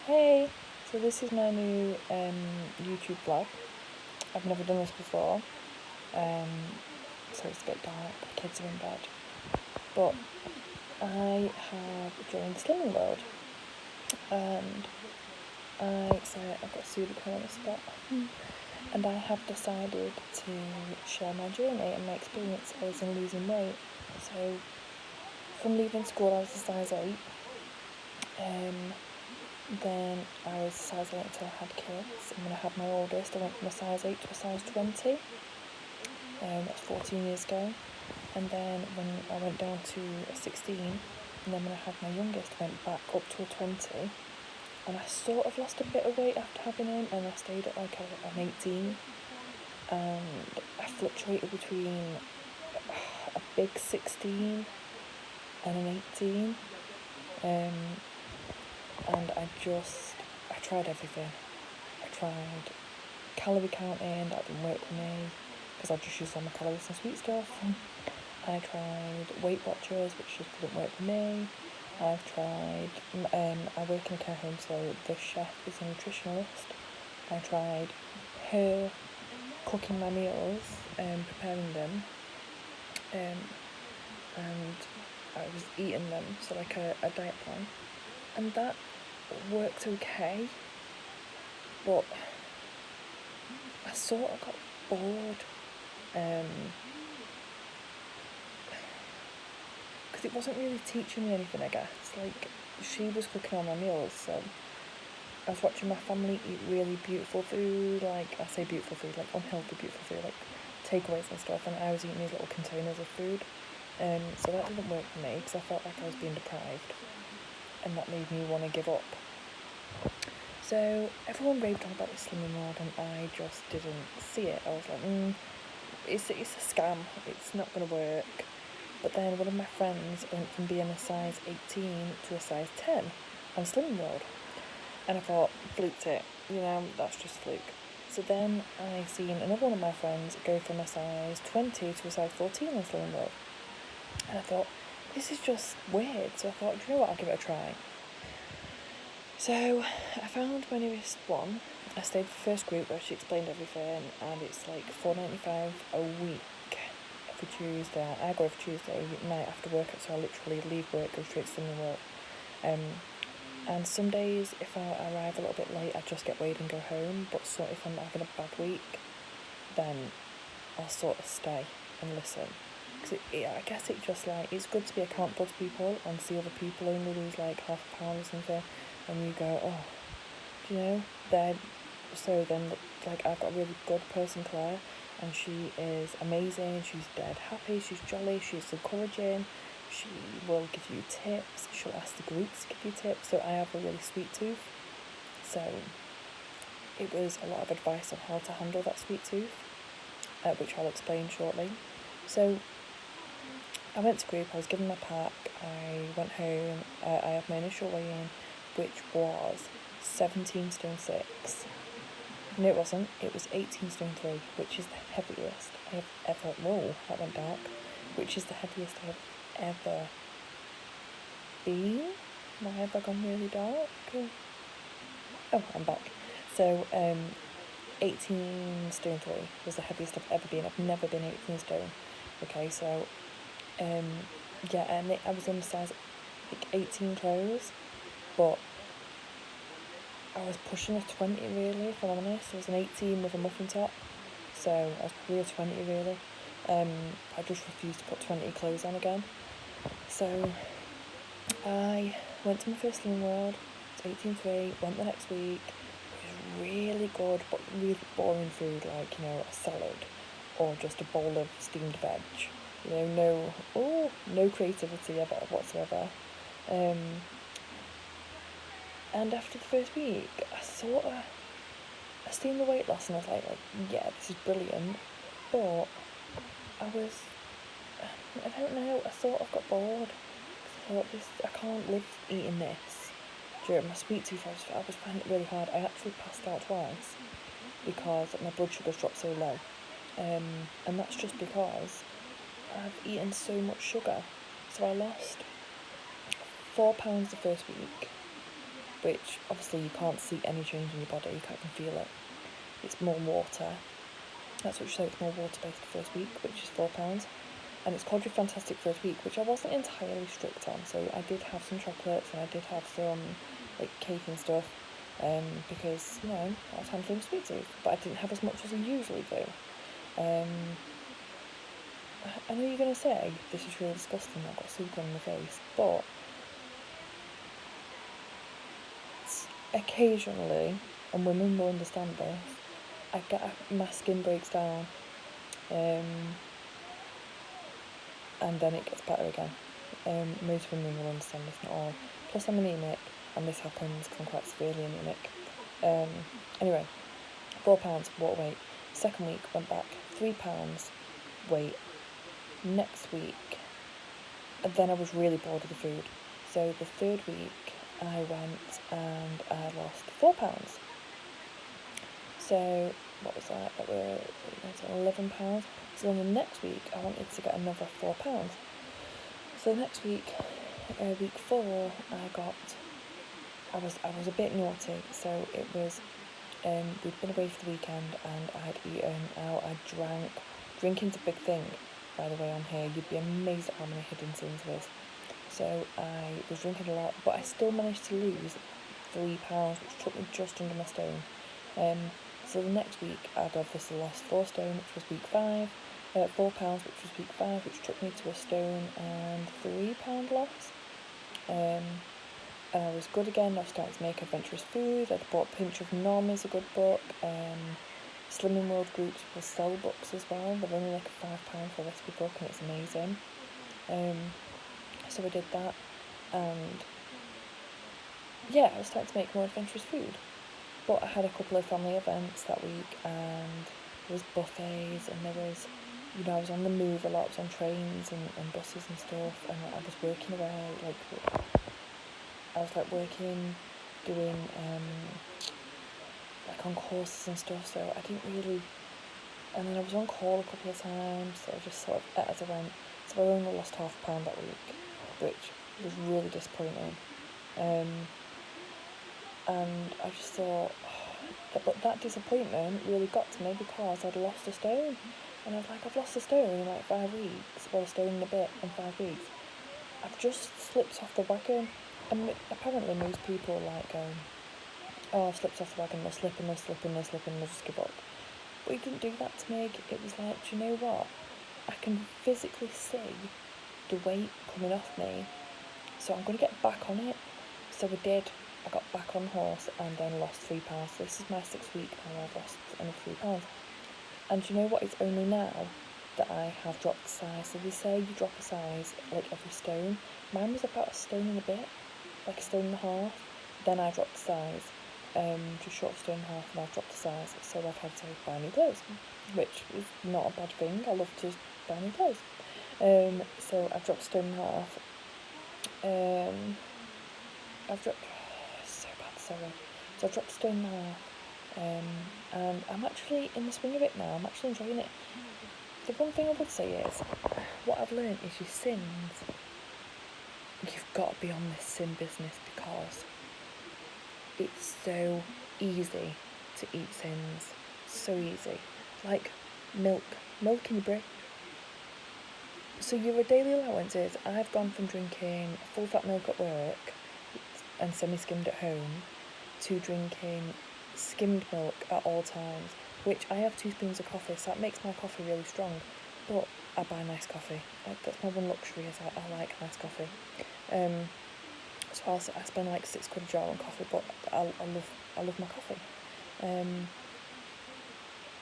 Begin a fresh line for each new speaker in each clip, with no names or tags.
Hey, so this is my new YouTube vlog. I've never done this before, so it's a bit dark, the kids are in bed. But I have joined Slimming World, and I've got Sudoku on the spot, and I have decided to share my journey and my experiences in losing weight. So from leaving school I was a size 8, then I was a size 8 until I had kids, and when I had my oldest I went from a size 8 to a size 20. That's 14 years ago. And then when I went down to a 16, and then when I had my youngest I went back up to a 20, and I sort of lost a bit of weight after having him, and I stayed at like an 18, and I fluctuated between a big 16 and an 18, and I tried everything. I tried calorie counting, that didn't work for me because I just used all my calories and sweet stuff. I tried Weight Watchers, which just didn't work for me. I've tried, I work in a care home, so the chef is a nutritionalist. I tried her cooking my meals and preparing them, and I was eating them, so like a diet plan, and that worked okay, but I sort of got bored, because it wasn't really teaching me anything, I guess. Like, she was cooking all my meals, so I was watching my family eat really beautiful food, like, I say beautiful food, like unhealthy beautiful food, like takeaways and stuff, and I was eating these little containers of food, so that didn't work for me, because I felt like I was being deprived, and that made me want to give up. So everyone raved on about this Slimming World, and I just didn't see it. I was like, it's a scam, it's not going to work. But then one of my friends went from being a size 18 to a size 10 on Slimming World, and I thought, fluked it, that's just fluke. So then I seen another one of my friends go from a size 20 to a size 14 on Slimming World, and I thought, this is just weird. So I thought, do you know what, I'll give it a try. So I found my newest one. I stayed for the first group where she explained everything, and it's like $4.95 a week for Tuesday. I go for Tuesday night after work, so I literally leave work, go straight to Slimming World. And some days, if I arrive a little bit late, I just get weighed and go home. But so if I'm having a bad week, then I'll sort of stay and listen. Because I guess it just like, it's good to be accountable to people and see other people only lose like half a pound or something, and you go, oh, then like I've got a really good person, Claire, and she is amazing. She's dead happy, she's jolly, she's encouraging, she will give you tips, she'll ask the groups to give you tips. So I have a really sweet tooth, so it was a lot of advice on how to handle that sweet tooth, which I'll explain shortly. So I went to group, I was given my pack, I went home, I had my initial weigh-in, which was 17 stone 6. No, it wasn't. It was 18 stone 3, which is the heaviest I have ever... Whoa, that went dark. Which is the heaviest I have ever been. Have I gone really dark? Oh, I'm back. So, 18 stone 3 was the heaviest I've ever been. I've never been 18 stone. Okay, so, yeah, and I was in size like 18 clothes, but I was pushing a 20 really, if I'm honest. I was an 18 with a muffin top, so I was probably a 20 really. I just refused to put 20 clothes on again. So I went to my first Slimming World, it's 18.3, went the next week. It was really good, but really boring food, like, a salad or just a bowl of steamed veg. No creativity about it whatsoever. And after the first week, I seen the weight loss and I was like, yeah, this is brilliant. But I don't know, I sort of got bored. I thought, I can't live eating this. During my sweet tooth, I was finding it really hard. I actually passed out twice because my blood sugars dropped so low. And that's just because I've eaten so much sugar. So I lost 4 pounds the first week, which obviously you can't see any change in your body, you can't even feel it. It's more water. That's what you say, it's more water-based the first week, which is £4. And it's called your Fantastic First Week, which I wasn't entirely strict on. So I did have some chocolates and I did have some like cake and stuff, because I was handling sweet tooth, but I didn't have as much as I usually do. I know you're gonna say this is really disgusting. I've got soup on my face, but occasionally, and women will understand this, my skin breaks down, and then it gets better again. Most women will understand this, not all. Plus I'm anemic, and this happens because I'm quite severely anemic. Anyway, £4 water weight. Second week went back £3 weight. Next week, and then I was really bored of the food. So the third week I went and I lost £4. So what was that? That were £11. So then the next week I wanted to get another £4. So next week, week 4, I was a bit naughty. So it was, we'd been away for the weekend and I'd eaten out. Drinking's a big thing, by the way, on here. You'd be amazed at how many hidden sins there is. So I was drinking a lot, but I still managed to lose £3, which took me just under my stone. So the next week I'd obviously lost 4 stone, which was week 5, £4, which was week 5, which took me to a stone and £3 loss. And I was good again. I was starting to make adventurous food. I'd bought Pinch of Nom is a good book. Slimming World groups will sell books as well. They're only like £5 for a recipe book, and it's amazing. So I did that, and yeah, I was starting to make more adventurous food. But I had a couple of family events that week, and there was buffets, and there was, I was on the move a lot. I was on trains and buses and stuff, and I was working away, working, doing, on courses and stuff, so I didn't really, and then I was on call a couple of times, so I just sort of ate as I went. So I only lost £half that week, which was really disappointing. And I just thought, but that disappointment really got to me because I'd lost a stone. And I was like, I've lost a stone in like 5 weeks, or a stone and a bit in 5 weeks. I've just slipped off the wagon. And apparently most people oh, I've slipped off the wagon, they're slipping, they'll just give up. But it didn't do that to me. It was like, do you know what? I can physically see the weight coming off me, so I'm going to get back on it. So I did. I got back on the horse and then lost £3. This is my 6th week and I've lost another £3. And do you know what? It's only now that I have dropped a size. So they say you drop a size like every stone. Mine was about a stone and a bit, like a stone and a half. Then I dropped a size, just short of a stone and a half, and I've dropped a size. So I've had to buy new clothes, which is not a bad thing. I love to buy new clothes. So I've dropped a stone and a half. I've dropped, so bad, sorry. So I've dropped a stone and a half. And I'm actually in the swing of it now. I'm actually enjoying it. The one thing I would say is, what I've learned is your sins, you've got to be on this sin business because it's so easy to eat sins. So easy. Like milk in your brick. So your daily allowance is, I've gone from drinking full fat milk at work and semi-skimmed at home to drinking skimmed milk at all times, which I have 2 spoons of coffee, so that makes my coffee really strong. But I buy nice coffee. That's my one luxury, is I like nice coffee. So I spend like £6 a jar on coffee, but I love my coffee.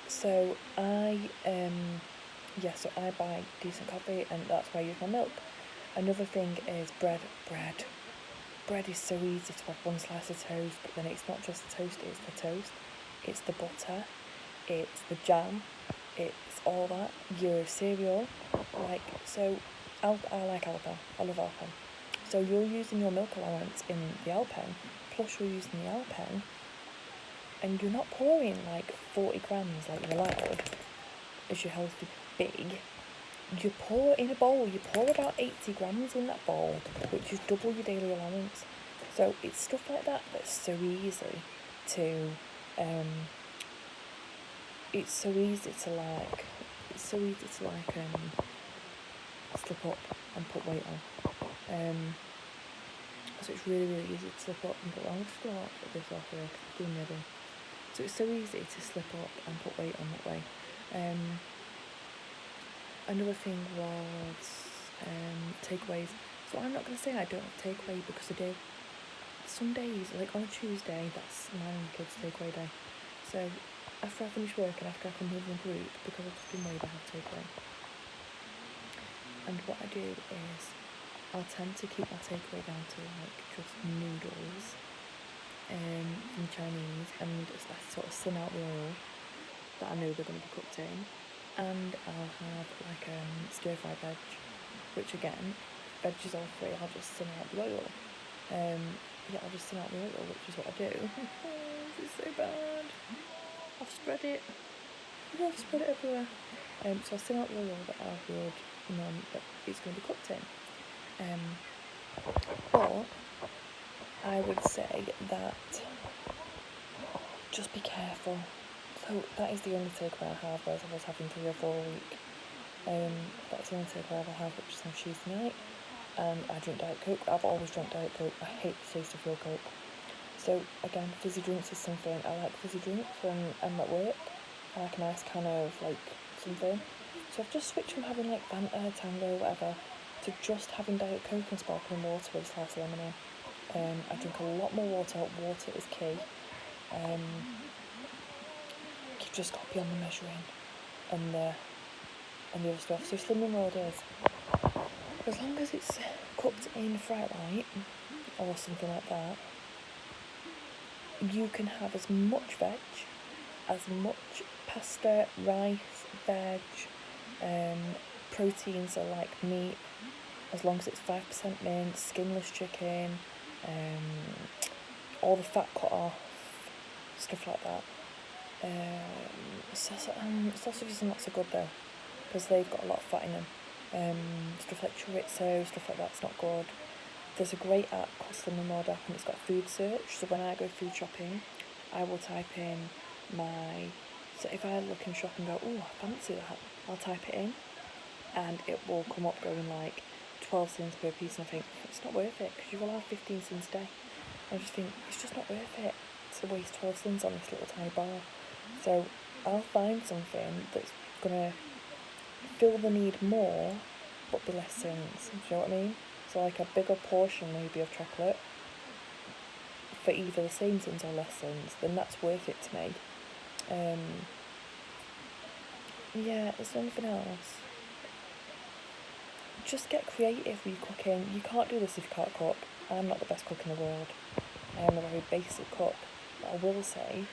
So I buy decent coffee, and that's why I use my milk. Another thing is bread. Bread is so easy to have one slice of toast, but then it's not just the toast, it's the toast, it's the butter, it's the jam, it's all that, your cereal, so I like Alpen, I love Alpen. So you're using your milk allowance in the Alpen, plus you're using the Alpen, and you're not pouring like 40 grams like you're allowed, as your healthy big. You pour in a bowl, you pour about 80 grams in that bowl, which is double your daily allowance. So it's stuff like that that's so easy to it's so easy to like slip up and put weight on. So it's really easy to slip up and put. I'm just gonna put this off here because it's doing ready. So it's so easy to slip up and put weight on that way. Another thing was takeaways. So I'm not gonna say I don't have takeaway because I do. Some days, like on a Tuesday, that's mine and the kids' takeaway day. So after I finish work and after I come home from group, because I've just been weighed, I have takeaway. And what I do is I'll tend to keep my takeaway down to like just noodles from Chinese, and I sort of thin out the oil that I know they're going to be cooked in, and I'll have like stir fry veg, which again, veg is all free. I'll just thin out the oil. I'll just thin out the oil, which is what I do. This is so bad. I've spread it everywhere. So I'll thin out the oil that I would that it's going to be cooked in. But I would say that just be careful. So that is the only takeaway I have, whereas I was having 3 or 4 a week. That's the only takeaway I have, which is on Tuesday night. And I drink Diet Coke. I've always drunk Diet Coke. I hate the taste of real Coke. So again, fizzy drinks is something. I like fizzy drinks when I'm at work. I like a nice kind of like something. So I've just switched from having like Fanta, Tango, whatever, to just having Diet Coke and sparkling water with a slice of lemon in. I drink a lot more water. Water is key. You've just got to be on the measuring and the other stuff. So Slimming World is, as long as it's cooked in fried light or something like that, you can have as much veg, as much pasta, rice, veg, proteins are like meat, as long as it's 5% mint, skinless chicken, all the fat cut off, stuff like that. Sausages are not so good though, because they've got a lot of fat in them. Stuff like chorizo, stuff like that's not good. There's a great app called Slimming World app, and it's got food search. So when I go food shopping, I will type in so if I look in shop and go, oh, I fancy that, I'll type it in, and it will come up going like 12 cents per piece, and I think it's not worth it because you will have 15 cents a day. I just think it's just not worth it to waste 12 cents on this little tiny bar. So I'll find something that's gonna fill the need more but be less cents. Do you know what I mean? So like a bigger portion maybe of chocolate for either the same cents or less cents, then that's worth it to me. Is there anything else? Just get creative with your cooking. You can't do this if you can't cook. I'm not the best cook in the world. I am a very basic cook. But I will say,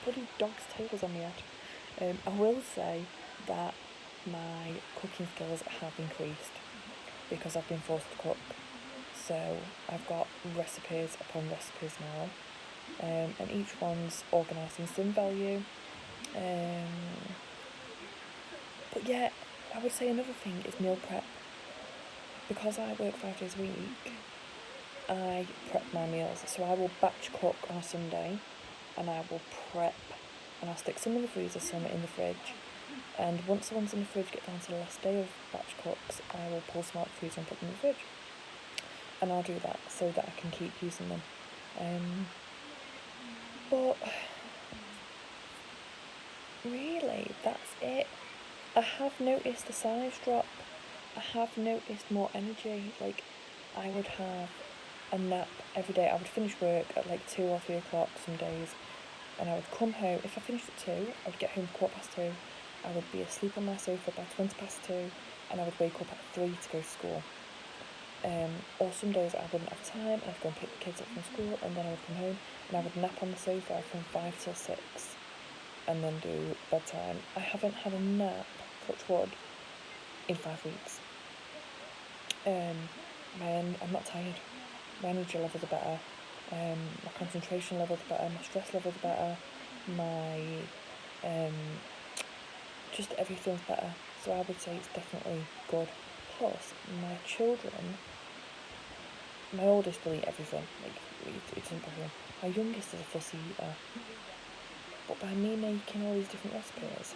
bloody dog's tails on my head. I will say that my cooking skills have increased because I've been forced to cook. So I've got recipes upon recipes now, and each one's organised in some value. But yeah, I would say another thing is meal prep. Because I work 5 days a week, I prep my meals. So I will batch cook on a Sunday, and I will prep, and I'll stick some in the freezer, some in the fridge. And once the ones in the fridge get down to the last day of batch cooks, I will pull some out of the freezer and put them in the fridge. And I'll do that so that I can keep using them. But really, that's it. I have noticed the size drop. I have noticed more energy. Like, I would have a nap every day. I would finish work at like 2 or 3 o'clock some days, and I would come home. If I finished at 2, I would get home at 2:15. I would be asleep on my sofa by 2:20, and I would wake up at 3 to go to school. Or some days I wouldn't have time, and I'd go and pick the kids up from school, and then I would come home, and I would nap on the sofa from 5 till 6, and then do bedtime. I haven't had a nap, touch wood, in 5 weeks. I'm not tired. My energy levels are better. My concentration levels are better. My stress levels are better. My just everything's better. So I would say it's definitely good. Plus, my children my oldest will eat everything, like it doesn't bother him. My youngest is a fussy eater, but by me making all these different recipes,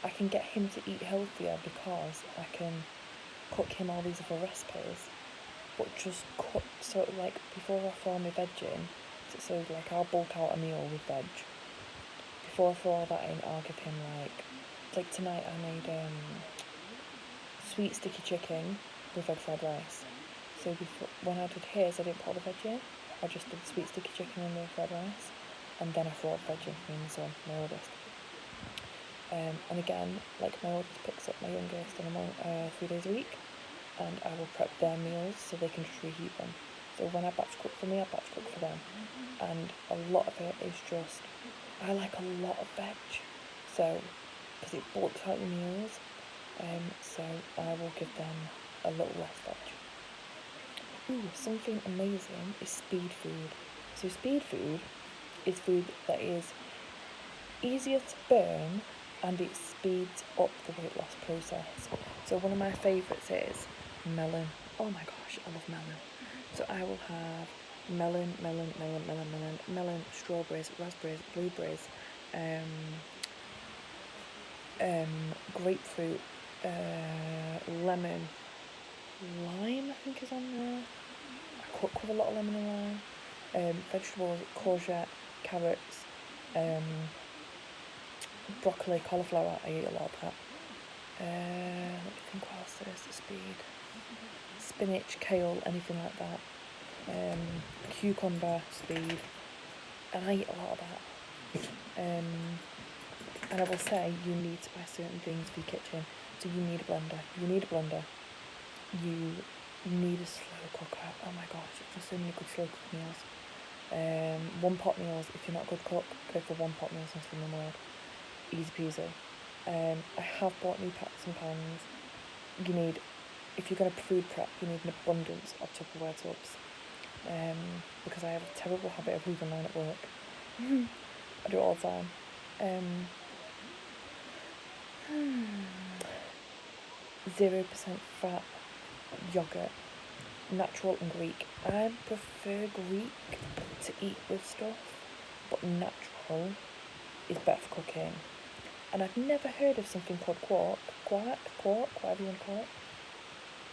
I can get him to eat healthier because I can cook him all these other recipes, but just cook, so like before I throw my veg in, so like I'll bulk out a meal with veg. Before I throw all that in, I'll give him like tonight I made sweet sticky chicken with egg fried rice. So when I did his, I didn't put all the veg in. I just did sweet sticky chicken and the egg fried rice, and then I threw all the veg in for me and son, my oldest. And again, like my oldest picks up my youngest and I'm 3 days a week, and I will prep their meals so they can just reheat them. So when I batch cook for me, I batch cook for them, and a lot of it is just, I like a lot of veg, so because it bulks out your meals, so I will give them a little less veg. Ooh, something amazing is speed food. So speed food is food that is easier to burn and it speeds up the weight loss process. So one of my favourites is melon. Oh my gosh, I love melon. So I will have melon, strawberries, raspberries, blueberries, grapefruit, lemon, lime I think is on there. I cook with a lot of lemon and lime. Vegetables, courgette, carrots, broccoli, cauliflower, I eat a lot of that. Let me think what else there is to speed. Spinach, kale, anything like that. Cucumber, speed. And I eat a lot of that. And I will say you need to buy certain things for your kitchen. So you need a blender. You need a slow cooker. Oh my gosh, there's so many good slow cook meals. One pot meals, if you're not a good cook, go for one pot meals instead of the world. Easy peasy. I have bought new pots and pans. You need, if you're going to food prep, you need an abundance of Tupperware tubs. Because I have a terrible habit of leaving mine at work. I do it all the time. 0% fat yogurt, natural and Greek. I prefer Greek to eat with stuff, but natural is better for cooking. And I've never heard of something called quark, whatever you want to call it.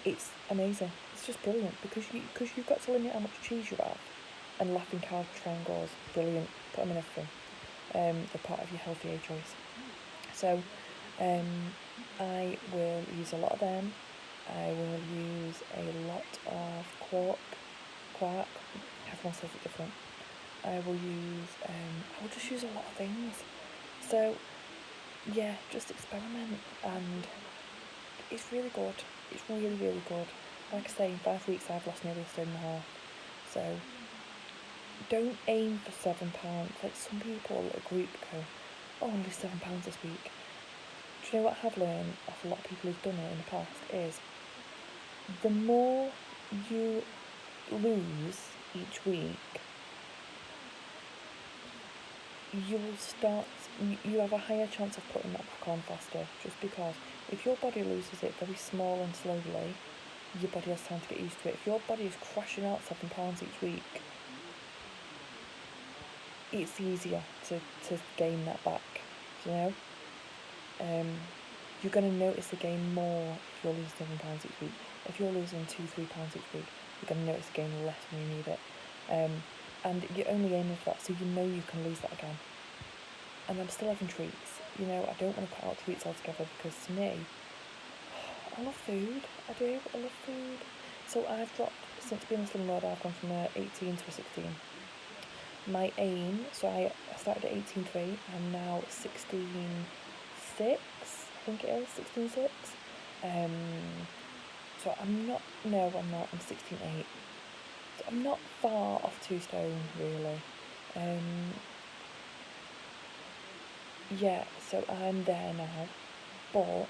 It's amazing. It's just brilliant because you've got to limit how much cheese you have. And Laughing Cow triangles, brilliant. Put them in everything. They're part of your healthier choice. So I will use a lot of them. I will use a lot of quark. Everyone says it different. I will just use a lot of things. So yeah, just experiment, and it's really good. It's really, really good. Like I say, in 5 weeks I've lost nearly 1.5 stone. So don't aim for £7. Like some people at a group go, oh, only £7 this week. Do you know what I have learned off a lot of people who've done it in the past is the more you lose each week, you have a higher chance of putting that back on faster, just because if your body loses it very small and slowly, your body has time to get used to it. If your body is crashing out £7 each week, it's easier to gain that back, you know? You're going to notice the gain more if you're losing £7 each week. If you're losing £2-3 each week, you're going to notice the gain less when you need it. And you're only aiming for that so you know you can lose that again. And I'm still having treats. You know, I don't want to cut out treats altogether because to me, I love food. I do. I love food. So I've dropped, since being a slim lord, I've gone from a 18 to a 16. My aim, so I started at 18.3. I'm now 16.6. I think it is 16.6. So I'm not. I'm 16.8. So I'm not far off 2 stone really. Yeah, so I'm there now, but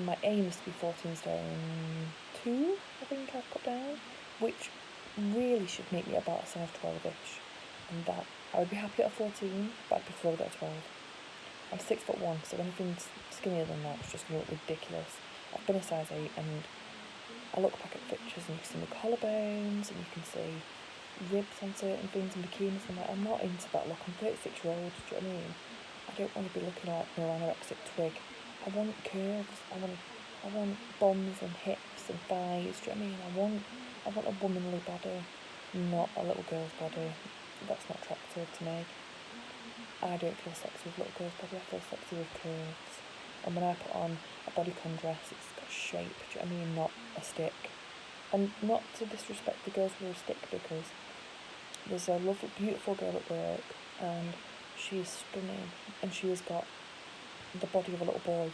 my aim is to be 14 stone 2, I think I've put down, which really should make me about a size 12ish, and that I would be happy at a 14, but I'd prefer it at a 12. I'm 6'1", so anything skinnier than that is just going to look ridiculous. I've been a size 8 and I look back at pictures and you can see my collarbones and you can see ribs on certain things and bikinis. I'm like, I'm not into that look. I'm 36-year-old, do you know what I mean? I don't want to be looking like no anorexic twig. I want curves. I want bums and hips and thighs. Do you know what I mean? I want a womanly body, not a little girl's body. That's not attractive to me. I don't feel sexy with little girls' body. I feel sexy with curves. And when I put on a bodycon dress, it's got shape. Do you know what I mean? Not a stick. And not to disrespect the girls who wear a stick, because there's a lovely, beautiful girl at work, and she's stunning, and she has got the body of a little boy.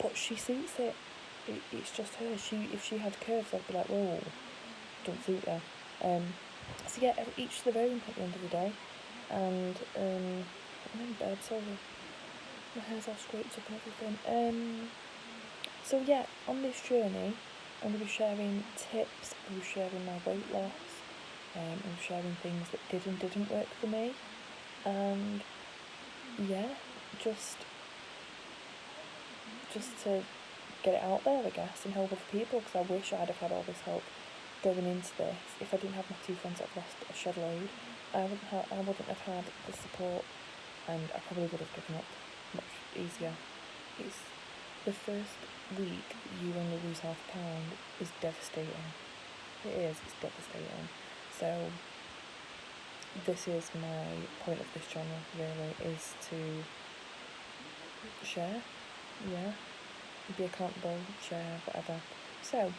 But she suits it. It's just her. If she had curves, I'd be like, whoa, don't suit her. So yeah, each to their own at the end of the day. And I'm in bed, sorry. My hair's all scraped up and everything. So yeah, on this journey, I'm going to be sharing tips, I'm going to be sharing my weight loss, I'm sharing things that did and didn't work for me, and yeah, just to get it out there, I guess, and help other people, because I wish I'd have had all this help going into this. If I didn't have my 2 friends that have lost a shed load, I wouldn't have had the support, and I probably would have given up much easier. It's the first week you only lose £0.5 is devastating. It is, it's devastating. So this is my point of this channel, really, is to share, yeah, be accountable, share, whatever. So,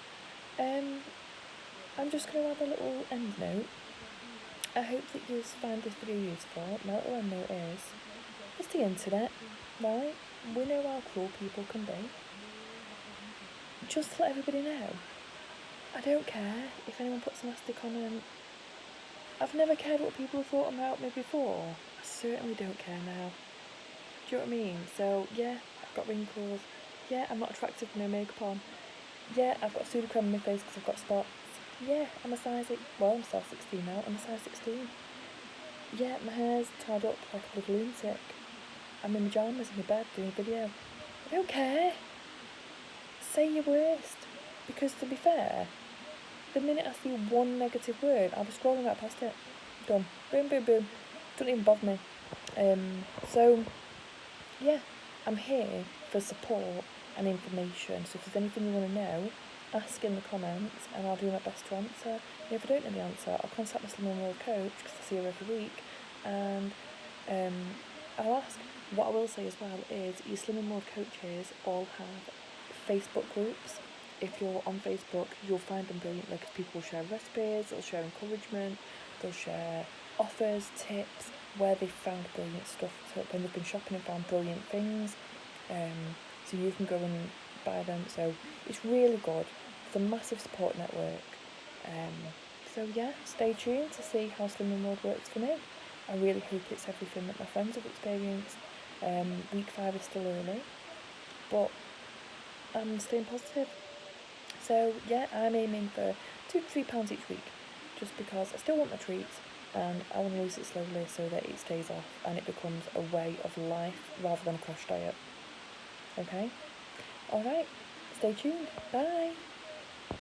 I'm just going to add a little end note. I hope that you find this video useful. My little end note is, it's the internet, right? We know how cruel people can be. Just to let everybody know, I don't care if anyone puts a nasty comment. I've never cared what people have thought about me before. I certainly don't care now. Do you know what I mean? So yeah, I've got wrinkles. Yeah, I'm not attractive with no makeup on. Yeah, I've got Sudocrem on my face because I've got spots. Yeah, I'm a size 8. Well, I'm size 16 now. I'm a size 16. Yeah, my hair's tied up like a little lunatic. I'm in pyjamas in my bed doing a video. I don't care. Say your worst. Because to be fair, the minute I see one negative word, I'll be scrolling right past it. Done. Boom, boom, boom. Doesn't even bother me. So, yeah, I'm here for support and information. So if there's anything you want to know, ask in the comments and I'll do my best to answer. And if I don't know the answer, I'll contact my Slimming World coach, because I see her every week, and I'll ask. What I will say as well is your Slimming World coaches all have Facebook groups. If you're on Facebook, you'll find them brilliant, because people will share recipes, they'll share encouragement, they'll share offers, tips, where they've found brilliant stuff, when they've been shopping and found brilliant things, so you can go and buy them. So it's really good. It's a massive support network. So yeah, stay tuned to see how Slimming World works for me. I really hope it's everything that my friends have experienced. Week 5 is still early, but I'm staying positive. So yeah, I'm aiming for £2 to £3 each week, just because I still want my treats and I want to lose it slowly so that it stays off and it becomes a way of life rather than a crash diet. Okay? Alright, stay tuned. Bye!